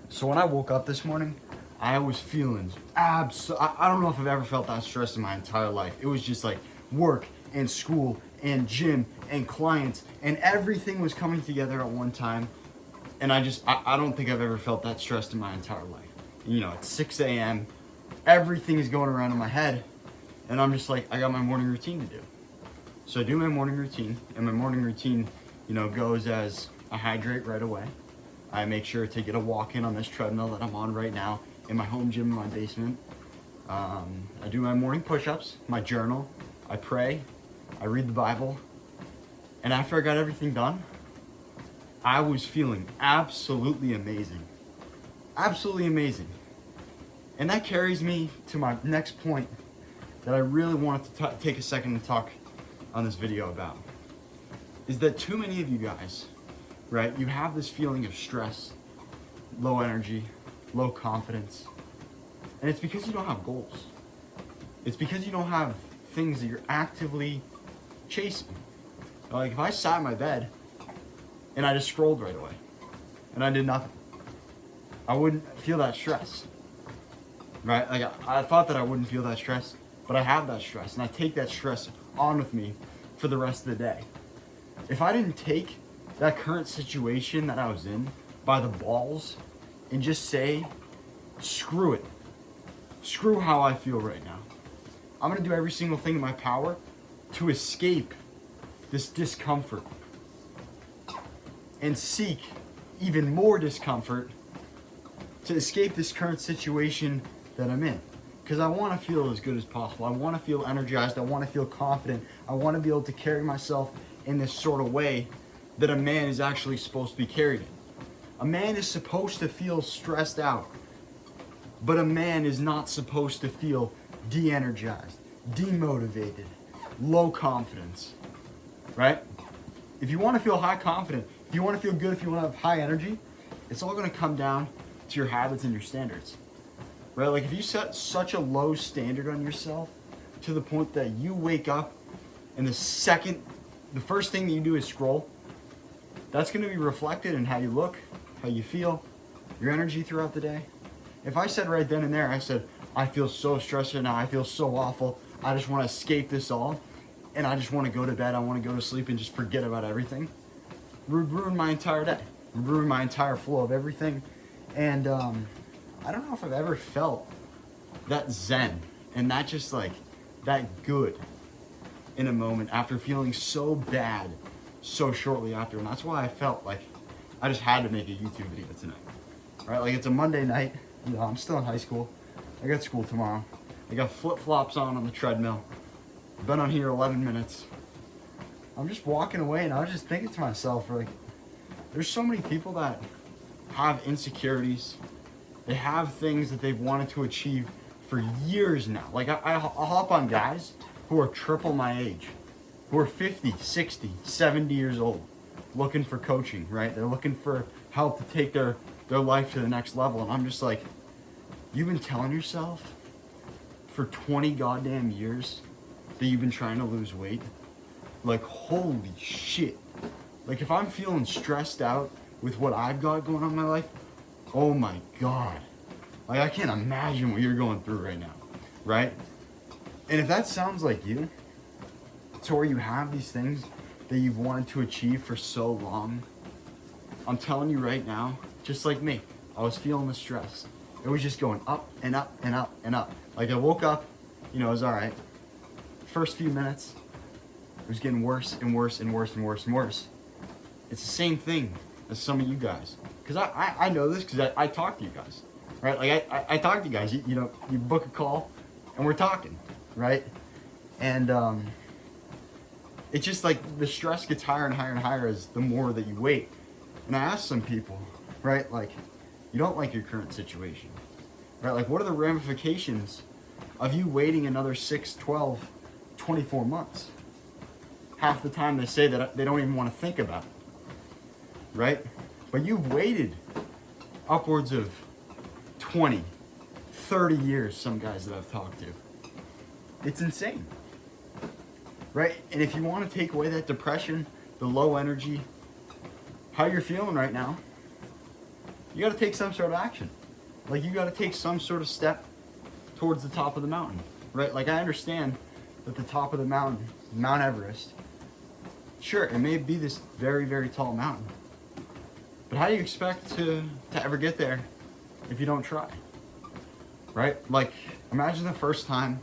So when I woke up this morning, I was feeling I don't know if I've ever felt that stressed in my entire life. It was just like work and school and gym and clients and everything was coming together at one time. And I don't think I've ever felt that stressed in my entire life. You know, it's 6 a.m. Everything is going around in my head. And I'm just like, I got my morning routine to do. So I do my morning routine, and my morning routine, goes as I hydrate right away. I make sure to get a walk in on this treadmill that I'm on right now in my home gym in my basement. I do my morning push-ups, my journal, I pray, I read the Bible, and after I got everything done, I was feeling absolutely amazing. Absolutely amazing. And that carries me to my next point that I really wanted to take a second to talk on this video about. Is that too many of you guys, right, you have this feeling of stress, low energy, low confidence, and it's because you don't have goals. It's because you don't have things that you're actively chasing. Like if I sat in my bed and I just scrolled right away and I did nothing, I wouldn't feel that stress, right? Like I thought that I wouldn't feel that stress, but I have that stress and I take that stress on with me for the rest of the day. If I didn't take that current situation that I was in by the balls and just say, screw it, screw how I feel right now, I'm gonna do every single thing in my power to escape this discomfort and seek even more discomfort to escape this current situation that I'm in. Because I want to feel as good as possible. I want to feel energized. I want to feel confident. I want to be able to carry myself in this sort of way that a man is actually supposed to be carried in. A man is supposed to feel stressed out, but a man is not supposed to feel de-energized, demotivated, low confidence, right? If you want to feel high confident, if you want to feel good, if you want to have high energy, it's all going to come down to your habits and your standards, right? Like if you set such a low standard on yourself to the point that you wake up and the first thing that you do is scroll, that's going to be reflected in how you look, how you feel, your energy throughout the day. If I said right then and there, I said, I feel so stressed right now, I feel so awful, I just want to escape this all, and I just want to go to bed, I want to go to sleep and just forget about everything, would ruin my entire day, would ruin my entire flow of everything. And I don't know if I've ever felt that zen and that just like that good in a moment after feeling so bad so shortly after. And that's why I felt like I just had to make a YouTube video tonight, right? Like it's a Monday night, I'm still in high school, I got school tomorrow, I got flip-flops on the treadmill, I've been on here 11 minutes, I'm just walking away and I was just thinking to myself, like, there's so many people that have insecurities, they have things that they've wanted to achieve for years now. Like I'll hop on guys who are triple my age, who are 50, 60, 70 years old, looking for coaching, right? They're looking for help to take their life to the next level. And I'm just like, you've been telling yourself for 20 goddamn years that you've been trying to lose weight? Like, holy shit. Like, if I'm feeling stressed out with what I've got going on in my life, oh my God. Like, I can't imagine what you're going through right now, right? And if that sounds like you, to where you have these things that you've wanted to achieve for so long, I'm telling you right now, just like me, I was feeling the stress. It was just going up and up and up and up. Like, I woke up, it was all right. First few minutes, it was getting worse and worse and worse and worse and worse. It's the same thing as some of you guys. Because I know this because I talk to you guys, right? Like I talk to you guys, you book a call and we're talking, right? And it's just like the stress gets higher and higher and higher as the more that you wait. And I asked some people, right? Like, you don't like your current situation, right? Like, what are the ramifications of you waiting another 6, 12, 24 months? Half the time they say that they don't even want to think about it, right? But you've waited upwards of 20, 30 years, some guys that I've talked to. It's insane, right? And if you want to take away that depression, the low energy, how you're feeling right now, you got to take some sort of action. Like, you got to take some sort of step towards the top of the mountain, right? Like, I understand that the top of the mountain, Mount Everest, sure, it may be this very, very tall mountain, but how do you expect to ever get there if you don't try, right? Like, imagine the first time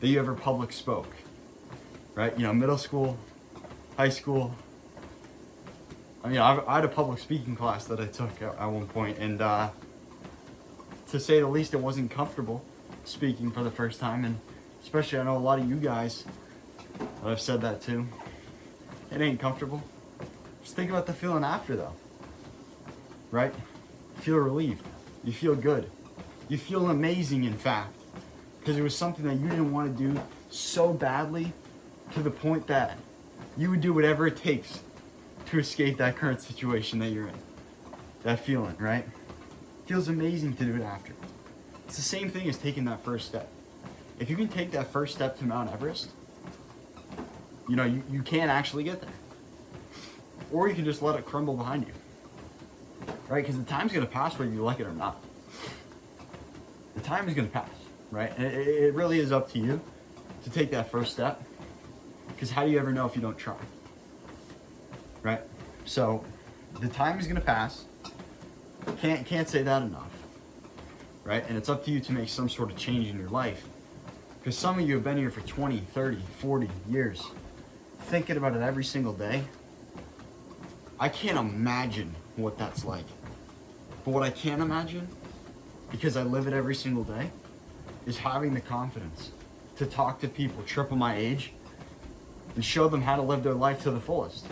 that you ever public spoke, right? You know, middle school, high school. I mean, I had a public speaking class that I took at one point, and to say the least, it wasn't comfortable speaking for the first time, and especially I know a lot of you guys that I've said that to. It ain't comfortable. Just think about the feeling after, though, right? You feel relieved. You feel good. You feel amazing, in fact, because it was something that you didn't want to do so badly to the point that you would do whatever it takes to escape that current situation that you're in. That feeling, right? Feels amazing to do it after. It's the same thing as taking that first step. If you can take that first step to Mount Everest, you know, you can actually get there. Or you can just let it crumble behind you. Right? Because the time's going to pass whether you like it or not. The time is going to pass, right? And it really is up to you to take that first step. Because how do you ever know if you don't try? Right? So, the time is going to pass. Can't say that enough. Right? And it's up to you to make some sort of change in your life. Because some of you have been here for 20, 30, 40 years. Thinking about it every single day. I can't imagine what that's like. But what I can imagine, because I live it every single day, is having the confidence to talk to people triple my age and show them how to live their life to the fullest.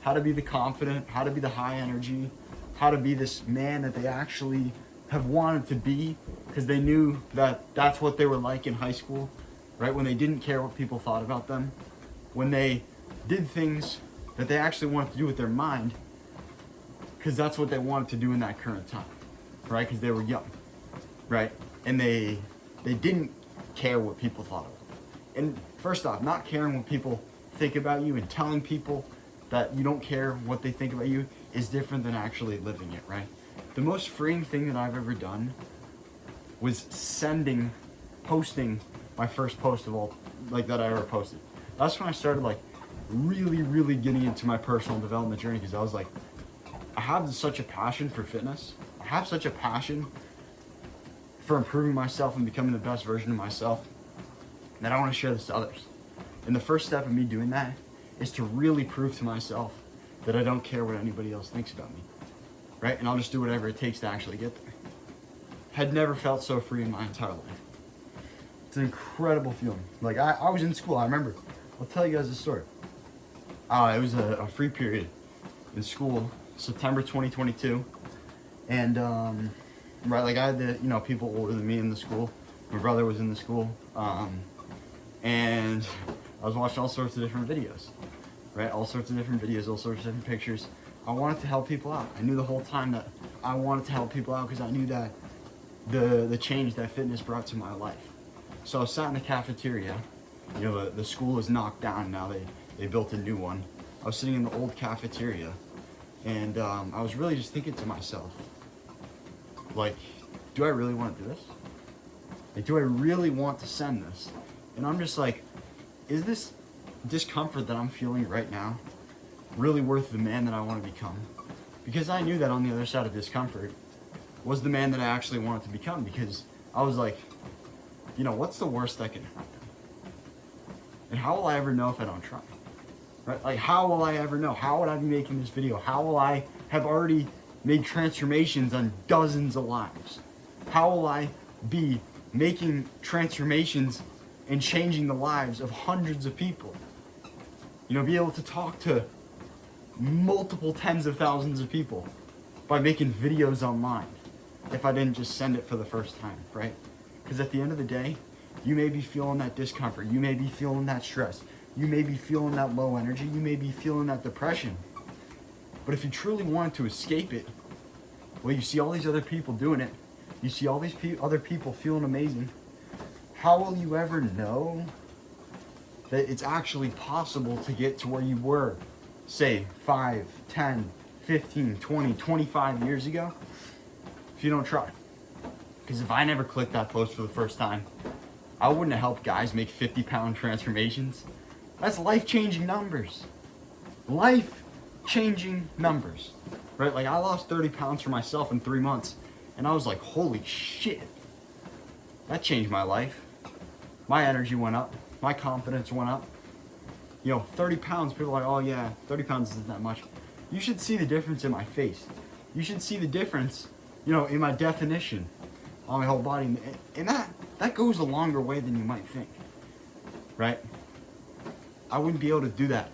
How to be the confident, how to be the high energy, how to be this man that they actually have wanted to be because they knew that that's what they were like in high school, right? When they didn't care what people thought about them, when they did things that they actually wanted to do with their mind because that's what they wanted to do in that current time, right? Because they were young, right? And they didn't care what people thought of them. And first off, not caring what people think about you and telling people that you don't care what they think about you is different than actually living it, right? The most freeing thing that I've ever done was posting my first post of all, like, that I ever posted. That's when I started, like, really, really getting into my personal development journey, because I was like, I have such a passion for fitness. I have such a passion for improving myself and becoming the best version of myself that I want to share this to others. And the first step of me doing that is to really prove to myself that I don't care what anybody else thinks about me, right? And I'll just do whatever it takes to actually get there. Had never felt so free in my entire life. It's an incredible feeling. Like, I was in school, I remember. I'll tell you guys a story. It was a free period in school, September 2022. And, right, like, I had the, people older than me in the school. My brother was in the school. And I was watching all sorts of different videos, right? All sorts of different videos, all sorts of different pictures. I wanted to help people out. I knew the whole time that I wanted to help people out because I knew that the change that fitness brought to my life. So I sat in the cafeteria. The school is knocked down now. They built a new one. I was sitting in the old cafeteria, and I was really just thinking to myself, like, do I really want to do this? Like, do I really want to send this? And I'm just like, is this discomfort that I'm feeling right now really worth the man that I want to become? Because I knew that on the other side of discomfort was the man that I actually wanted to become, because I was like, what's the worst that can happen? And how will I ever know if I don't try? Right? Like, how will I ever know? How would I be making this video? How will I have already made transformations on dozens of lives? How will I be making transformations and changing the lives of hundreds of people? Be able to talk to multiple tens of thousands of people by making videos online if I didn't just send it for the first time, right? Because at the end of the day, you may be feeling that discomfort, you may be feeling that stress, you may be feeling that low energy, you may be feeling that depression. But if you truly wanted to escape it, well, you see all these other people doing it, you see all these other people feeling amazing, how will you ever know that it's actually possible to get to where you were, say, 5, 10, 15, 20, 25 years ago, if you don't try. Because if I never clicked that post for the first time, I wouldn't have helped guys make 50-pound transformations. That's life-changing numbers. Life-changing numbers. Right? Like, I lost 30 pounds for myself in 3 months, and I was like, holy shit. That changed my life. My energy went up. My confidence went up. 30 pounds, people are like, oh yeah, 30 pounds isn't that much. You should see the difference in my face. You should see the difference, in my definition on my whole body. And that goes a longer way than you might think, right? I wouldn't be able to do that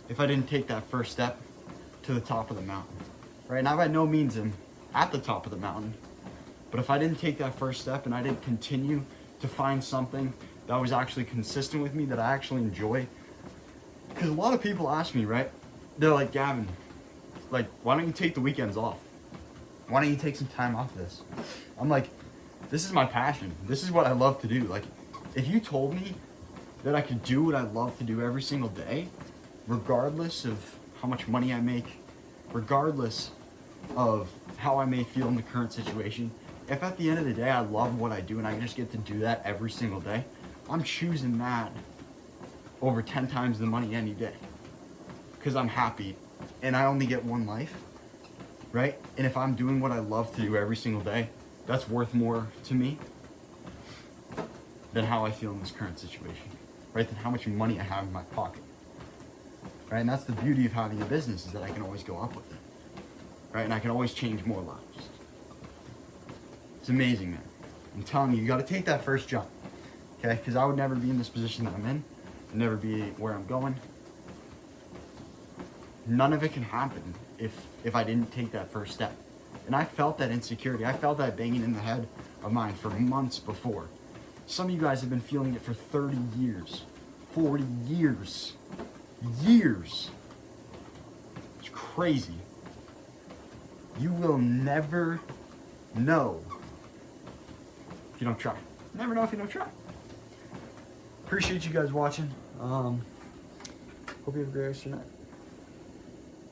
if I didn't take that first step to the top of the mountain, right? And I by no means am at the top of the mountain, but if I didn't take that first step and I didn't continue to find something that was actually consistent with me, that I actually enjoy, because a lot of people ask me, right? They're like, Gavin, like, why don't you take the weekends off? Why don't you take some time off this? I'm like, this is my passion. This is what I love to do. Like, if you told me that I could do what I love to do every single day, regardless of how much money I make, regardless of how I may feel in the current situation, if at the end of the day I love what I do and I just get to do that every single day, I'm choosing that over 10 times the money any day. Because I'm happy and I only get one life, right? And if I'm doing what I love to do every single day, that's worth more to me than how I feel in this current situation, right? Than how much money I have in my pocket, right? And that's the beauty of having a business, is that I can always go up with it, right? And I can always change more lives. It's amazing, man. I'm telling you, you got to take that first jump, okay? Because I would never be in this position that I'm in. I'd never be where I'm going. None of it can happen if I didn't take that first step. And I felt that insecurity. I felt that banging in the head of mine for months before. Some of you guys have been feeling it for 30 years, 40 years. Years. It's crazy. You will never know if you don't try. Never know if you don't try. Appreciate you guys watching. Hope you have a great rest of your night.